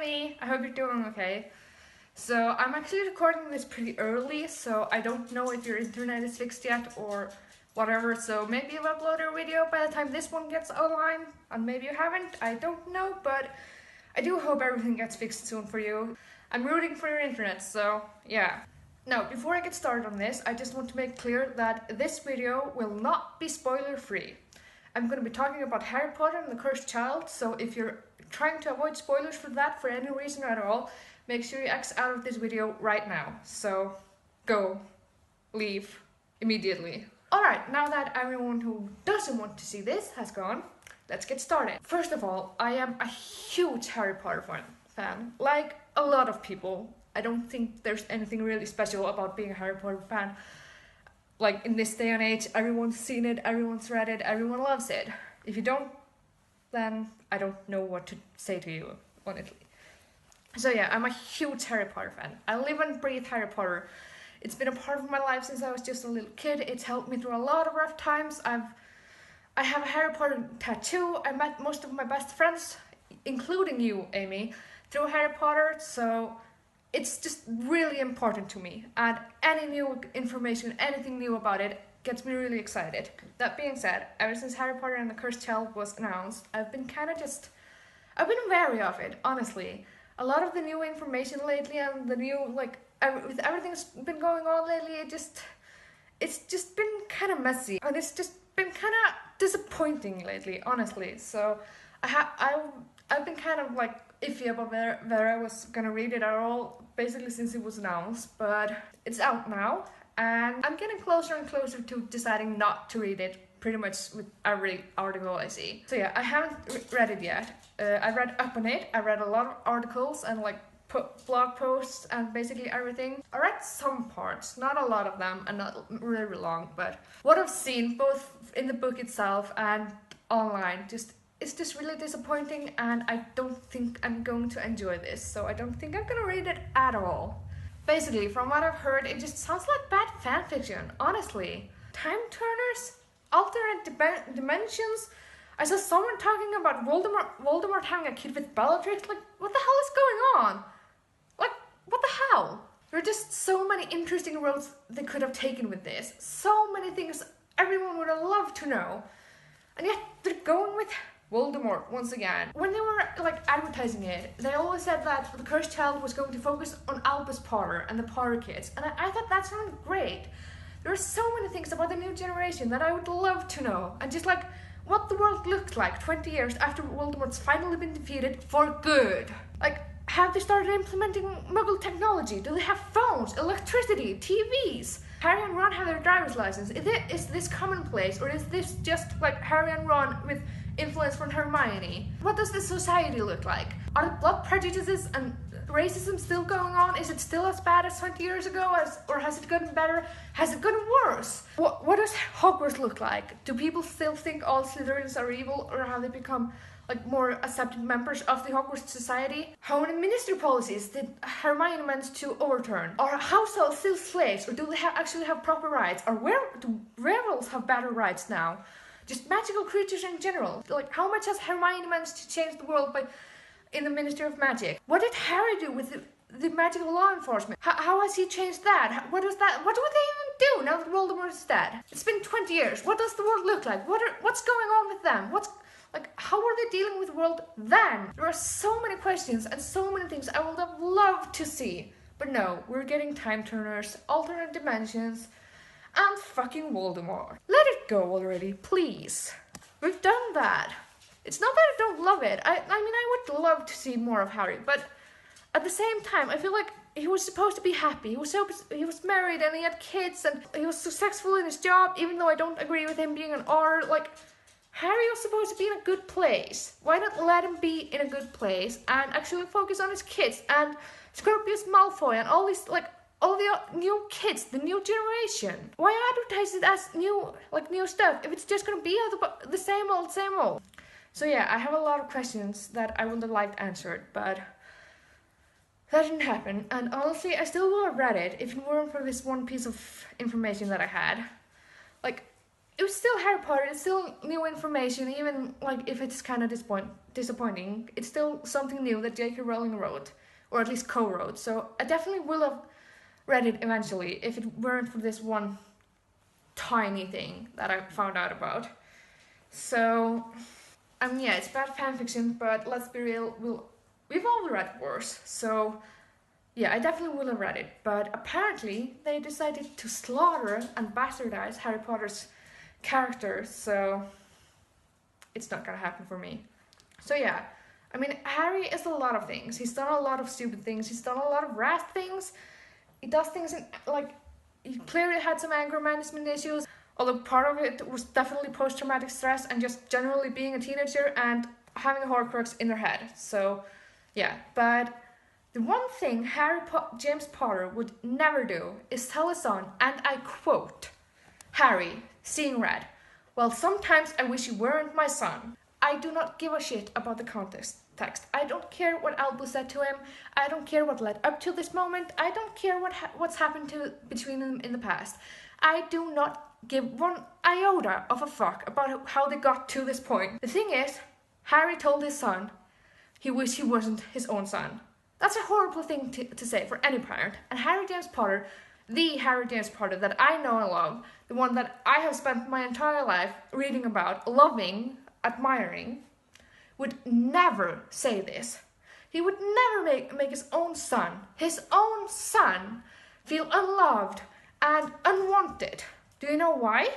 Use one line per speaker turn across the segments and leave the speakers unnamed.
Amy! I hope you're doing okay. So I'm actually recording this pretty early, so I don't know if your internet is fixed yet or whatever, so maybe you've uploaded a video by the time this one gets online, and maybe you haven't, I don't know, but I do hope everything gets fixed soon for you. I'm rooting for your internet, so yeah. Now, before I get started on this, I just want to make clear that this video will not be spoiler free. I'm going to be talking about Harry Potter and the Cursed Child, so if you're trying to avoid spoilers for that for any reason at all, make sure you X out of this video right now. So, go. Leave. Immediately. Alright, now that everyone who doesn't want to see this has gone, let's get started. First of all, I am a huge Harry Potter fan. Like a lot of people, I don't think there's anything really special about being a Harry Potter fan. Like, in this day and age, everyone's seen it, everyone's read it, everyone loves it. If you don't, then I don't know what to say to you, honestly. So yeah, I'm a huge Harry Potter fan. I live and breathe Harry Potter. It's been a part of my life since I was just a little kid. It's helped me through a lot of rough times. I have a Harry Potter tattoo. I met most of my best friends, including you, Amy, through Harry Potter, so it's just really important to me, and any new information, anything new about it gets me really excited. That being said, ever since Harry Potter and the Cursed Child was announced, I've been wary of it, honestly. A lot of the new information lately and the new, with everything that's been going on lately, it's just been kind of messy, and it's just been kind of disappointing lately, honestly. So I've been kind of iffy about whether I was gonna read it at all, basically since it was announced, but it's out now, and I'm getting closer and closer to deciding not to read it pretty much with every article I see. So yeah, I haven't read it yet. I read up on it, I read a lot of articles and blog posts and basically everything. I read some parts, not a lot of them and not really long, but what I've seen both in the book itself and online, it's just really disappointing, and I don't think I'm going to enjoy this, so I don't think I'm gonna read it at all. Basically, from what I've heard, it just sounds like bad fanfiction, honestly. Time turners? Alternate dimensions? I saw someone talking about Voldemort having a kid with Bellatrix. What the hell is going on? What the hell? There are just so many interesting roads they could have taken with this. So many things everyone would have loved to know. And yet, they're going with Voldemort once again. When they were advertising it, they always said that the Cursed Child was going to focus on Albus Potter and the Potter kids, and I thought that sounded great. There are so many things about the new generation that I would love to know, and just what the world looks like 20 years after Voldemort's finally been defeated for good. Have they started implementing Muggle technology? Do they have phones, electricity, TVs? Harry and Ron have their driver's license. Is this commonplace, or is this just Harry and Ron with influence from Hermione? What does this society look like? Are the blood prejudices and racism still going on? Is it still as bad as 20 years ago, or has it gotten better? Has it gotten worse? What does Hogwarts look like? Do people still think all Slytherins are evil, or have they become more accepted members of the Hogwarts society? How many ministry policies did Hermione manage to overturn? Are house elves still slaves, or do they actually have proper rights? Or do werewolves have better rights now? Just magical creatures in general. How much has Hermione managed to change the world in the Ministry of Magic? What did Harry do with the magical law enforcement? How has he changed that? What do they even do now that Voldemort is dead? It's been 20 years. What does the world look like? What's going on with them? How are they dealing with the world then? There are so many questions and so many things I would have loved to see. But no, we're getting time turners, alternate dimensions, and fucking Voldemort. Let it go already, please. We've done that. It's not that I don't love it. I mean, I would love to see more of Harry, but at the same time, I feel like he was supposed to be happy. He was married and he had kids and he was successful in his job, even though I don't agree with him being an R. Harry was supposed to be in a good place. Why not let him be in a good place and actually focus on his kids and Scorpius Malfoy and all these, all the new kids, the new generation? Why advertise it as new stuff if it's just gonna be the same old, same old? So yeah, I have a lot of questions that I would have liked answered, but that didn't happen. And honestly, I still would have read it if it weren't for this one piece of information that I had. it was still Harry Potter, it's still new information, even like if it's kind of disappointing, it's still something new that J.K. Rowling wrote, or at least co-wrote, so I definitely will have read it eventually if it weren't for this one tiny thing that I found out about. So, yeah, it's bad fanfiction, but let's be real, we've all read worse, so yeah, I definitely will have read it, but apparently they decided to slaughter and bastardize Harry Potter's characters, so it's not gonna happen for me. So yeah, I mean, Harry is a lot of things. He's done a lot of stupid things. He's done a lot of rash things. He does things in, like, he clearly had some anger management issues, although part of it was definitely post-traumatic stress and just generally being a teenager and having a Horcrux in their head. So yeah, but the one thing James Potter would never do is tell his son, and I quote, "Harry, seeing red. Well, sometimes I wish you weren't my son. I do not give a shit about the context. I don't care what Albus said to him. I don't care what led up to this moment. I don't care what's happened between them in the past. I do not give one iota of a fuck about how they got to this point." The thing is, Harry told his son he wished he wasn't his own son. That's a horrible thing to say for any parent. And Harry James Potter, the Harry James Potter that I know and love, the one that I have spent my entire life reading about, loving, admiring, would never say this. He would never make his own son, feel unloved and unwanted. Do you know why?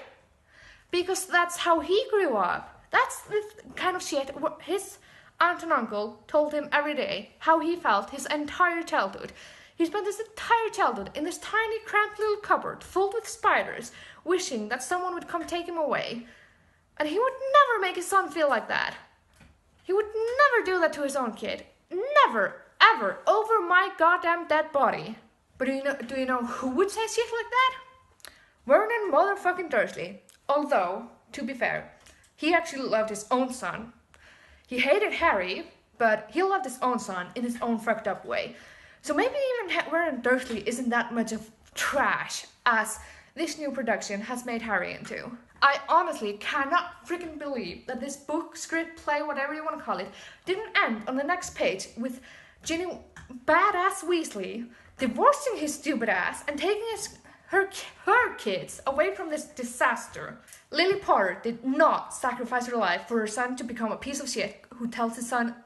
Because that's how he grew up. That's the kind of shit his aunt and uncle told him every day, how he felt his entire childhood. He spent his entire childhood in this tiny, cramped little cupboard filled with spiders, wishing that someone would come take him away. And he would never make his son feel like that. He would never do that to his own kid. Never, ever, over my goddamn dead body. But do you know who would say shit like that? Vernon motherfucking Dursley. Although, to be fair, he actually loved his own son. He hated Harry, but he loved his own son in his own fucked up way. So maybe even Vernon Dursley isn't that much of trash as this new production has made Harry into. I honestly cannot freaking believe that this book, script, play, whatever you want to call it, didn't end on the next page with Ginny badass Weasley divorcing his stupid ass and taking her kids away from this disaster. Lily Potter did not sacrifice her life for her son to become a piece of shit who tells his son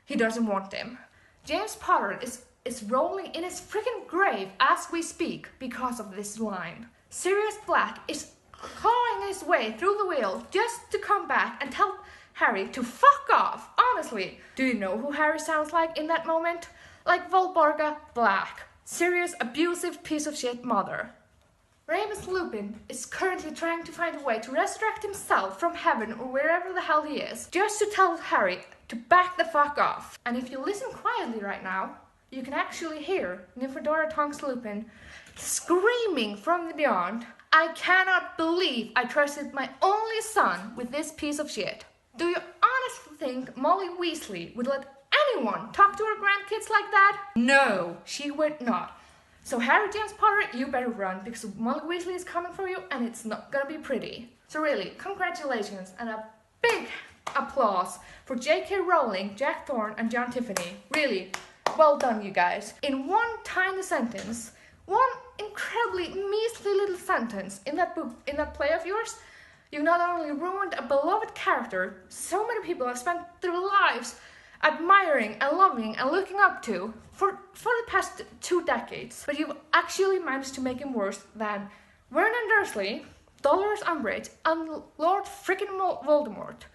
he doesn't want him. James Potter is rolling in his freaking grave as we speak because of this line. Sirius Black is clawing his way through the wheel just to come back and tell Harry to fuck off. Honestly, do you know who Harry sounds like in that moment? Like Volborga Black, Sirius' abusive piece of shit mother. Remus Lupin is currently trying to find a way to resurrect himself from heaven or wherever the hell he is, just to tell Harry to back the fuck off. And if you listen quietly right now, you can actually hear Nymphadora Tonks Lupin screaming from the beyond, "I cannot believe I trusted my only son with this piece of shit." Do you honestly think Molly Weasley would let anyone talk to her grandkids like that? No, she would not. So Harry James Potter, you better run because Molly Weasley is coming for you and it's not gonna be pretty. So really, congratulations and a big applause for J.K. Rowling, Jack Thorne and John Tiffany. Really, well done you guys. In one tiny sentence, one incredibly measly little sentence in that book, in that play of yours, you not only ruined a beloved character so many people have spent their lives admiring and loving and looking up to for the past 2 decades, but you've actually managed to make him worse than Vernon Dursley, Dolores Umbridge, and Lord freaking Voldemort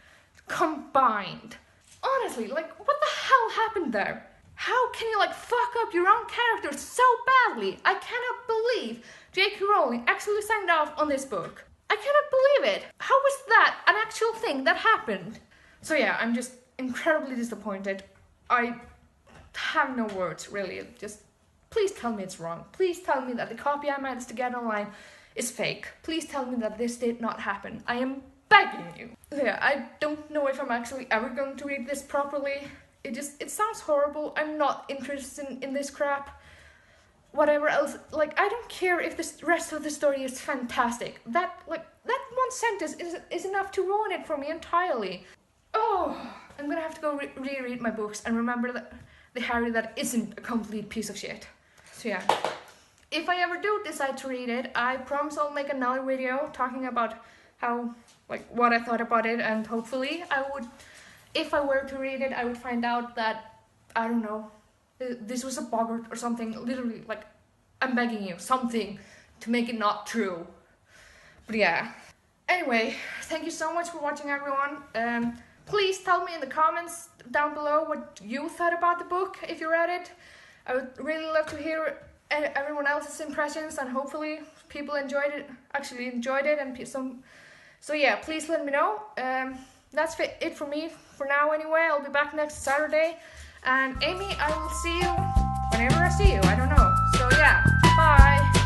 combined. Honestly, like, what the hell happened there? How can you, like, fuck up your own character so badly? I cannot believe J.K. Rowling actually signed off on this book. I cannot believe it. How was that an actual thing that happened? So yeah, I'm just incredibly disappointed. I have no words, really. Just please tell me it's wrong. Please tell me that the copy I managed to get online is fake. Please tell me that this did not happen. I am begging you. Yeah, I don't know if I'm actually ever going to read this properly. It sounds horrible. I'm not interested in this crap. whatever else. Like, I don't care if the rest of the story is fantastic. That one sentence is enough to ruin it for me entirely. Oh, I'm gonna have to go reread my books and remember that the Harry that isn't a complete piece of shit. So yeah, if I ever do decide to read it, I promise I'll make another video talking about how, like, what I thought about it, and hopefully I would, if I were to read it, I would find out that, I don't know, this was a boggart or something. Literally, like, I'm begging you, something to make it not true. But yeah. Anyway, thank you so much for watching, everyone. Please tell me in the comments down below what you thought about the book if you read it. I would really love to hear everyone else's impressions, and hopefully people actually enjoyed it, and some. So yeah, please let me know. That's it for me for now anyway. I'll be back next Saturday. And Amy, I will see you whenever I see you. I don't know. So yeah, bye.